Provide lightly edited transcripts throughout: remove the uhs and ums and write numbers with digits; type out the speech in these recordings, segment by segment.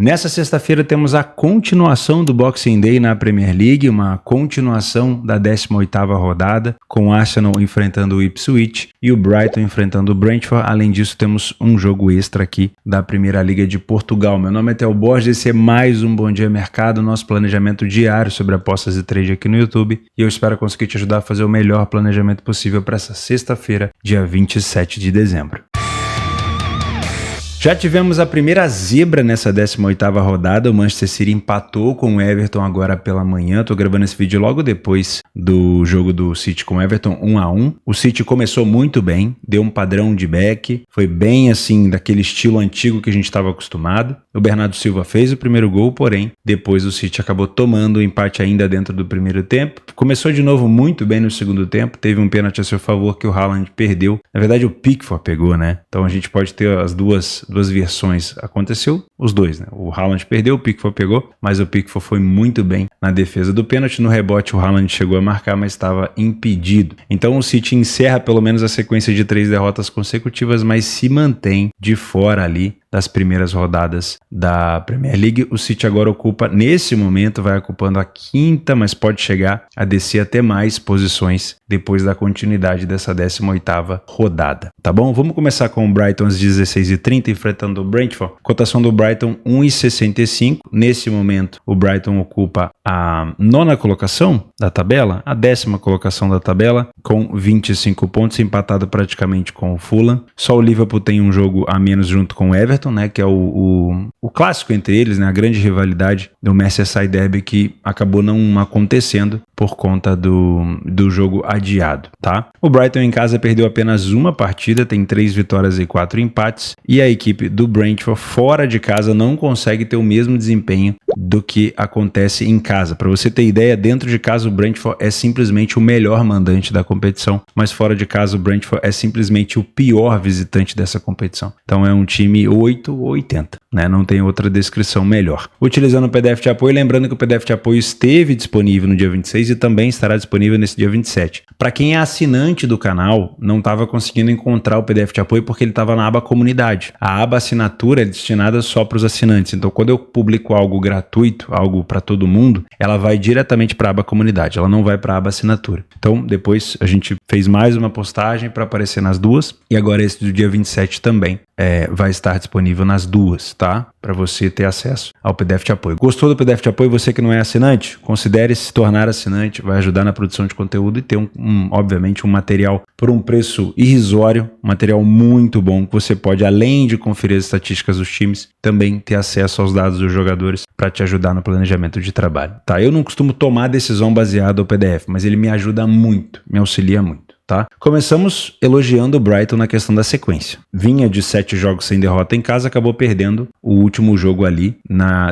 Nessa sexta-feira temos a continuação do Boxing Day na Premier League, uma continuação da 18ª rodada, com o Arsenal enfrentando o Ipswich e o Brighton enfrentando o Brentford. Além disso, temos um jogo extra aqui da Primeira Liga de Portugal. Meu nome é Theo Borges, esse é mais um Bom Dia Mercado, nosso planejamento diário sobre apostas e trade aqui no YouTube, e eu espero conseguir te ajudar a fazer o melhor planejamento possível para essa sexta-feira, dia 27 de dezembro. Já tivemos a primeira zebra nessa 18ª rodada, o Manchester City empatou com o Everton agora pela manhã. Tô gravando esse vídeo logo depois do jogo do City com o Everton, 1-1. O City começou muito bem, deu um padrão de back, foi bem assim, daquele estilo antigo que a gente estava acostumado. O Bernardo Silva fez o primeiro gol, porém, depois o City acabou tomando o empate ainda dentro do primeiro tempo. Começou de novo muito bem no segundo tempo, teve um pênalti a seu favor que o Haaland perdeu. Na verdade, o Pickford pegou, né? Então a gente pode ter as duas versões. Aconteceu os dois, né? O Haaland perdeu, o Pickford pegou, mas o Pickford foi muito bem na defesa do pênalti. No rebote, o Haaland chegou a marcar, mas estava impedido. Então o City encerra pelo menos a sequência de 3 derrotas consecutivas, mas se mantém de fora ali das primeiras rodadas da Premier League. O City agora ocupa, nesse momento, vai ocupando a 5ª, mas pode chegar a descer até mais posições depois da continuidade dessa 18ª rodada. Tá bom? Vamos começar com o Brighton às 16h30, enfrentando o Brentford. Cotação do Brighton 1,65. Nesse momento, o Brighton ocupa a 9ª colocação da tabela, a 10ª colocação da tabela, com 25 pontos, empatado praticamente com o Fulham. Só o Liverpool tem um jogo a menos junto com o Everton, né, que é o clássico entre eles, né, a grande rivalidade do Merseyside Derby, que acabou não acontecendo por conta do jogo adiado, tá? O Brighton em casa perdeu apenas uma partida, tem 3 vitórias e 4 empates, e a equipe do Brentford fora de casa não consegue ter o mesmo desempenho do que acontece em casa. Para você ter ideia, dentro de casa o Brentford é simplesmente o melhor mandante da competição, mas fora de casa o Brentford é simplesmente o pior visitante dessa competição. Então é um time 8 ou 80, né? Não tem outra descrição melhor. Utilizando o PDF de apoio, lembrando que o PDF de apoio esteve disponível no dia 26 e também estará disponível nesse dia 27. Para quem é assinante do canal, não estava conseguindo encontrar o PDF de apoio porque ele estava na aba comunidade. A aba assinatura é destinada só para os assinantes, então quando eu publico algo gratuito, algo para todo mundo, ela vai diretamente para a aba comunidade, ela não vai para a aba assinatura. Então depois a gente fez mais uma postagem para aparecer nas duas, e agora esse do dia 27 também vai estar disponível nas duas, tá? Para você ter acesso ao PDF de apoio. Gostou do PDF de apoio? Você que não é assinante, considere se tornar assinante, vai ajudar na produção de conteúdo e ter obviamente um material por um preço irrisório, um material muito bom, que você pode, além de conferir as estatísticas dos times, também ter acesso aos dados dos jogadores para te ajudar no planejamento de trabalho, tá? Eu não costumo tomar decisão baseada no PDF, mas ele me ajuda muito, me auxilia muito. Tá? Começamos elogiando o Brighton na questão da sequência. Vinha de 7 jogos sem derrota em casa, acabou perdendo o último jogo ali,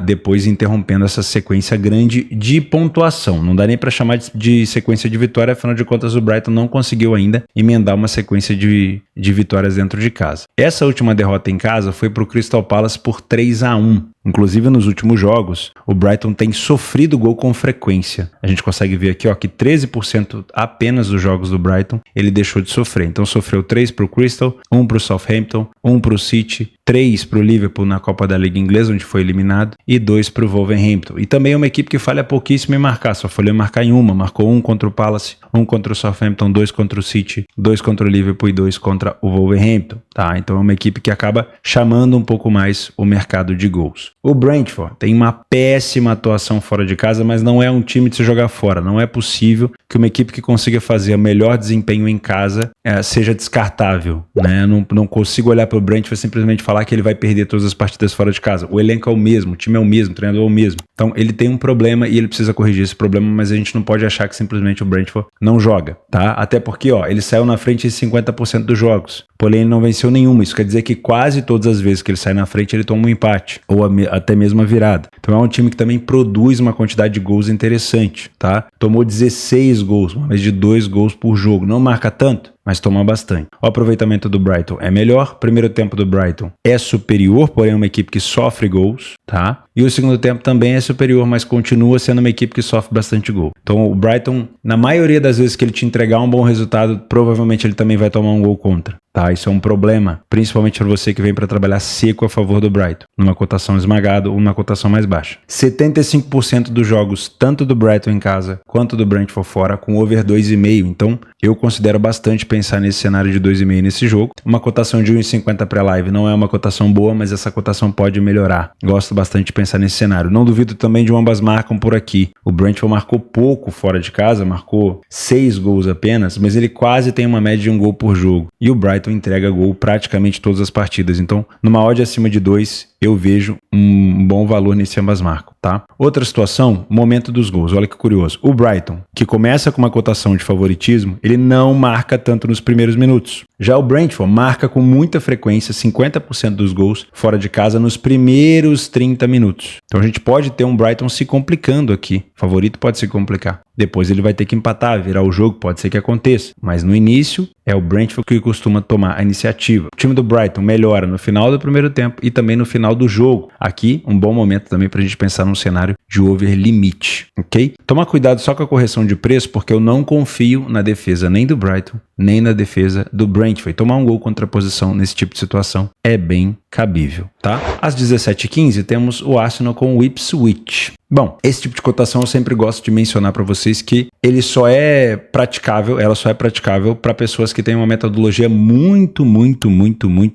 depois interrompendo essa sequência grande de pontuação. Não dá nem para chamar de sequência de vitória, afinal de contas o Brighton não conseguiu ainda emendar uma sequência de vitórias dentro de casa. Essa última derrota em casa foi para o Crystal Palace por 3-1. Inclusive nos últimos jogos, o Brighton tem sofrido gol com frequência. A gente consegue ver aqui, ó, que 13% apenas dos jogos do Brighton ele deixou de sofrer. Então sofreu 3 para o Crystal, 1 para o Southampton, 1 para o City, 3 para o Liverpool na Copa da Liga Inglesa, onde foi eliminado, e 2 para o Wolverhampton. E também é uma equipe que falha pouquíssimo em marcar, só falhou em marcar em uma. Marcou 1 contra o Palace, 1 contra o Southampton, 2 contra o City, 2 contra o Liverpool e 2 contra o Wolverhampton. Tá? Então é uma equipe que acaba chamando um pouco mais o mercado de gols. O Brentford tem uma péssima atuação fora de casa, mas não é um time de se jogar fora. Não é possível que uma equipe que consiga fazer o melhor desempenho em casa seja descartável, né? Não consigo olhar para o Brentford e simplesmente falar que ele vai perder todas as partidas fora de casa. O elenco é o mesmo, o time é o mesmo, o treinador é o mesmo. Então ele tem um problema e ele precisa corrigir esse problema, mas a gente não pode achar que simplesmente o Brentford não joga, tá? Até porque, ó, ele saiu na frente em 50% dos jogos, porém ele não venceu nenhuma. Isso quer dizer que quase todas as vezes que ele sai na frente ele toma um empate ou até mesmo a virada. Então Então é um time que também produz uma quantidade de gols interessante, tá? Tomou 16 gols, mais de 2 gols por jogo. Não marca tanto, mas toma bastante. O aproveitamento do Brighton é melhor. Primeiro tempo do Brighton é superior, porém é uma equipe que sofre gols, tá? E o segundo tempo também é superior, mas continua sendo uma equipe que sofre bastante gol. Então o Brighton, na maioria das vezes que ele te entregar um bom resultado, provavelmente ele também vai tomar um gol contra. Tá, isso é um problema, principalmente para você que vem para trabalhar seco a favor do Brighton, numa cotação esmagada ou numa cotação mais baixa. 75% dos jogos, tanto do Brighton em casa quanto do Brentford fora, com over 2,5. Então, eu considero bastante pensar nesse cenário de 2,5 nesse jogo. Uma cotação de 1,50 pré-live não é uma cotação boa, mas essa cotação pode melhorar. Gosto bastante de pensar nesse cenário. Não duvido também de ambas marcam por aqui. O Brentford marcou pouco fora de casa, marcou 6 gols apenas, mas ele quase tem uma média de 1 gol por jogo. E o Brighton entrega gol praticamente todas as partidas. Então, numa odd acima de 2, eu vejo um bom valor nesse ambas marcam, tá? Outra situação, momento dos gols. Olha que curioso. O Brighton, que começa com uma cotação de favoritismo, ele não marca tanto nos primeiros minutos. Já o Brentford marca com muita frequência 50% dos gols fora de casa nos primeiros 30 minutos. Então a gente pode ter um Brighton se complicando aqui. O favorito pode se complicar. Depois ele vai ter que empatar, virar o jogo, pode ser que aconteça. Mas no início é o Brentford que costuma tomar a iniciativa. O time do Brighton melhora no final do primeiro tempo e também no final do jogo. Aqui, um bom momento também para a gente pensar num cenário de over limite, ok? Tomar cuidado só com a correção de preço, porque eu não confio na defesa nem do Brighton, nem na defesa do Brentford. Tomar um gol contra a posição nesse tipo de situação é bem cabível, tá? Às 17h15 temos o Arsenal com o Ipswich. Bom, esse tipo de cotação eu sempre gosto de mencionar para vocês que ele só é praticável, ela só é praticável para pessoas que têm uma metodologia muito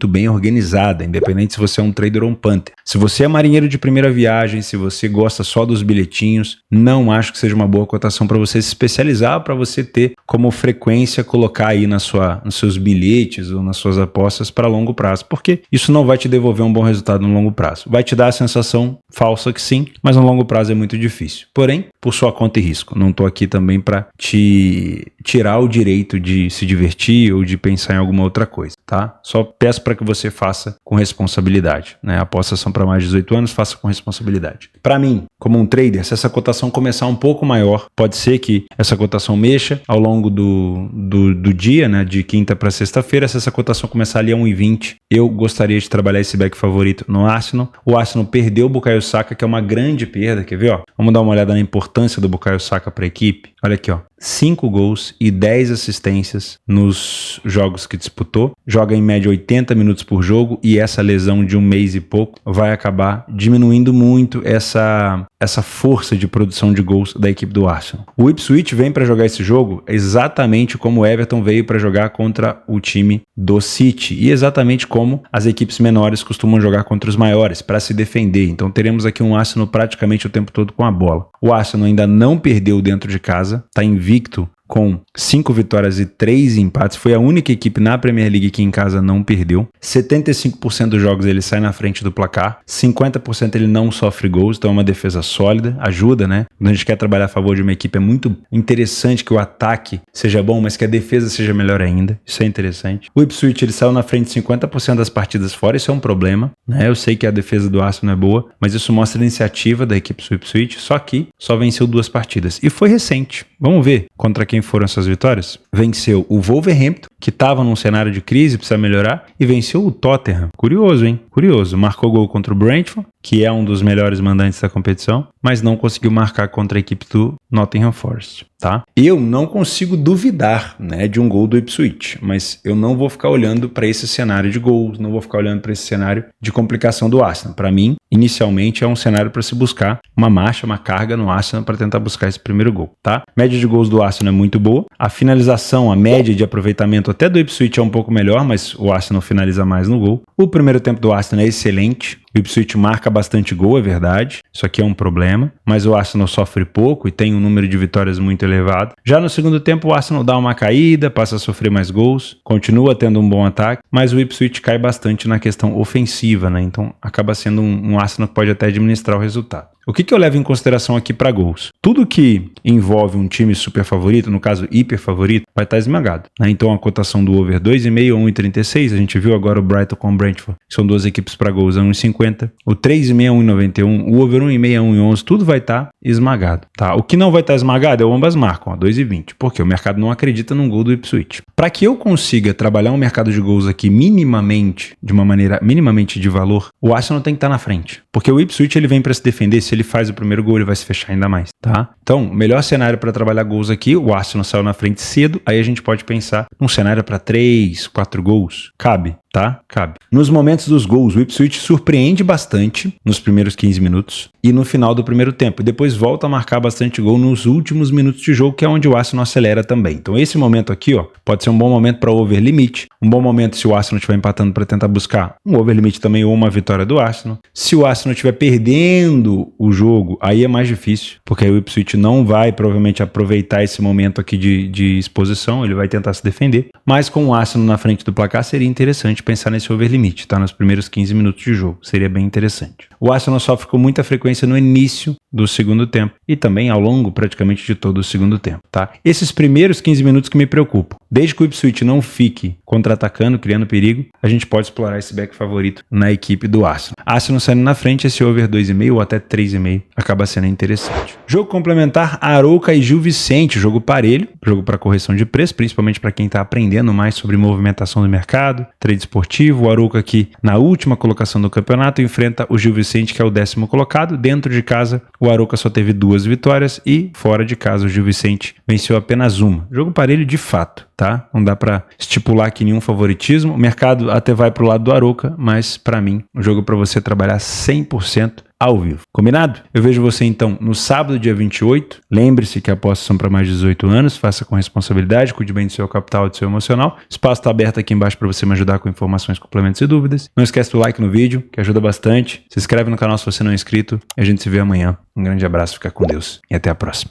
bem organizada, independente se você é um trader ou um punter. Se você é marinheiro de primeira viagem, se você gosta só dos bilhetinhos, não acho que seja uma boa cotação para você se especializar, para você ter como frequência colocar aí nos seus bilhetes ou nas suas apostas para longo prazo, porque isso não vai te devolver um bom resultado no longo prazo. Vai te dar a sensação falsa que sim, mas no longo prazo é muito difícil. Porém, por sua conta e risco. Não estou aqui também para te tirar o direito de se divertir ou de pensar em alguma outra coisa, tá? Só peço para que você faça com responsabilidade, né? Apostas são para mais de 18 anos, faça com responsabilidade. Para mim, como um trader, se essa cotação começar um pouco maior, pode ser que essa cotação mexa ao longo do dia, né? De quinta para sexta-feira. Se essa cotação começar ali a 1,20, eu gostaria de trabalhar esse back favorito no Arsenal. O Arsenal perdeu o Bukayo Saka, que é uma grande perda, quer ver, ó? Vamos dar uma olhada na importância do Bukayo Saka para a equipe. Olha aqui, ó. 5 gols e 10 assistências nos jogos que disputou. Joga em média 80 minutos por jogo e essa lesão de 1 mês e pouco vai acabar diminuindo muito essa força de produção de gols da equipe do Arsenal. O Ipswich vem para jogar esse jogo exatamente como o Everton veio para jogar contra o time do City e exatamente como as equipes menores costumam jogar contra os maiores, para se defender. Então teremos aqui um Arsenal praticamente o tempo todo com a bola. O Arsenal ainda não perdeu dentro de casa, está invicto com 5 vitórias e 3 empates. Foi a única equipe na Premier League que em casa não perdeu. 75% dos jogos ele sai na frente do placar. 50% ele não sofre gols, então é uma defesa sólida. Ajuda, né? Quando a gente quer trabalhar a favor de uma equipe, é muito interessante que o ataque seja bom, mas que a defesa seja melhor ainda. Isso é interessante. O Ipswich ele saiu na frente 50% das partidas fora. Isso é um problema, né? Eu sei que a defesa do Arsenal é boa, mas isso mostra a iniciativa da equipe do Ipswich. Só que só venceu 2 partidas. E foi recente. Vamos ver contra quem foram essas vitórias? Venceu o Wolverhampton, que estava num cenário de crise, precisa melhorar, e venceu o Tottenham. Curioso, hein? Curioso. Marcou gol contra o Brentford, que é um dos melhores mandantes da competição, mas não conseguiu marcar contra a equipe do Nottingham Forest, tá? Eu não consigo duvidar, né, de um gol do Ipswich, mas eu não vou ficar olhando para esse cenário de gols, não vou ficar olhando para esse cenário de complicação do Arsenal. Para mim, inicialmente é um cenário para se buscar uma marcha, uma carga no Arsenal para tentar buscar esse primeiro gol, tá? A média de gols do Arsenal é muito boa, a finalização, a média de aproveitamento até do Ipswich é um pouco melhor, mas o Arsenal finaliza mais no gol. O primeiro tempo do Arsenal é excelente. O Ipswich marca bastante gol, é verdade. Isso aqui é um problema. Mas o Arsenal sofre pouco e tem um número de vitórias muito elevado. Já no segundo tempo, o Arsenal dá uma caída, passa a sofrer mais gols, continua tendo um bom ataque, mas o Ipswich cai bastante na questão ofensiva, né? Então acaba sendo um Arsenal que pode até administrar o resultado. O que eu levo em consideração aqui para gols? Tudo que envolve um time super favorito, no caso hiper favorito, vai estar esmagado, né? Então a cotação do over 2,5 ou 1,36, a gente viu agora o Brighton com o Brentford, são 2 equipes para gols a 1,50. 1,50, o 3,5 a 1,91, o over 1,5 a 1,11, tudo vai estar esmagado, tá? O que não vai estar esmagado é o ambas marcam, a 2,20, porque o mercado não acredita num gol do Ipswich. Para que eu consiga trabalhar um mercado de gols aqui minimamente, de uma maneira minimamente de valor, o Arsenal tem que estar na frente, porque o Ipswich ele vem para se defender, se ele faz o primeiro gol ele vai se fechar ainda mais, tá? Então, o melhor cenário para trabalhar gols aqui, o Arsenal saiu na frente cedo, aí a gente pode pensar num cenário para 3, 4 gols, cabe. Tá? Cabe. Nos momentos dos gols, o Ipswich surpreende bastante nos primeiros 15 minutos e no final do primeiro tempo. E depois volta a marcar bastante gol nos últimos minutos de jogo, que é onde o Arsenal acelera também. Então esse momento aqui, ó, pode ser um bom momento para over limite. Um bom momento se o Arsenal estiver empatando para tentar buscar um over limite também ou uma vitória do Arsenal. Se o Arsenal estiver perdendo o jogo, aí é mais difícil, porque aí o Ipswich não vai provavelmente aproveitar esse momento aqui de exposição, ele vai tentar se defender. Mas com o Arsenal na frente do placar seria interessante pensar nesse over limite, tá? Nos primeiros 15 minutos de jogo. Seria bem interessante. O Arsenal sofre com muita frequência no início do segundo tempo e também ao longo praticamente de todo o segundo tempo, tá? Esses primeiros 15 minutos que me preocupam. Desde que o Ipswich não fique contra-atacando, criando perigo, a gente pode explorar esse back favorito na equipe do Arsenal. Arsenal saindo na frente, esse over 2,5 ou até 3,5 acaba sendo interessante. Jogo complementar, Arouca e Gil Vicente, jogo parelho, jogo para correção de preço, principalmente para quem está aprendendo mais sobre movimentação do mercado, trade esportivo. O Arouca aqui na última colocação do campeonato enfrenta o Gil Vicente, que é o 10º colocado. Dentro de casa, o Arouca só teve 2 vitórias e fora de casa o Gil Vicente venceu apenas uma. Jogo parelho de fato, tá? Não dá para estipular aqui nenhum favoritismo. O mercado até vai pro lado do Arouca, mas para mim, o jogo para você trabalhar 100% ao vivo. Combinado? Eu vejo você então no sábado, dia 28. Lembre-se que apostas são para mais de 18 anos. Faça com responsabilidade, cuide bem do seu capital e do seu emocional. O espaço está aberto aqui embaixo para você me ajudar com informações, complementos e dúvidas. Não esquece do like no vídeo, que ajuda bastante. Se inscreve no canal se você não é inscrito. E a gente se vê amanhã. Um grande abraço, fica com Deus e até a próxima.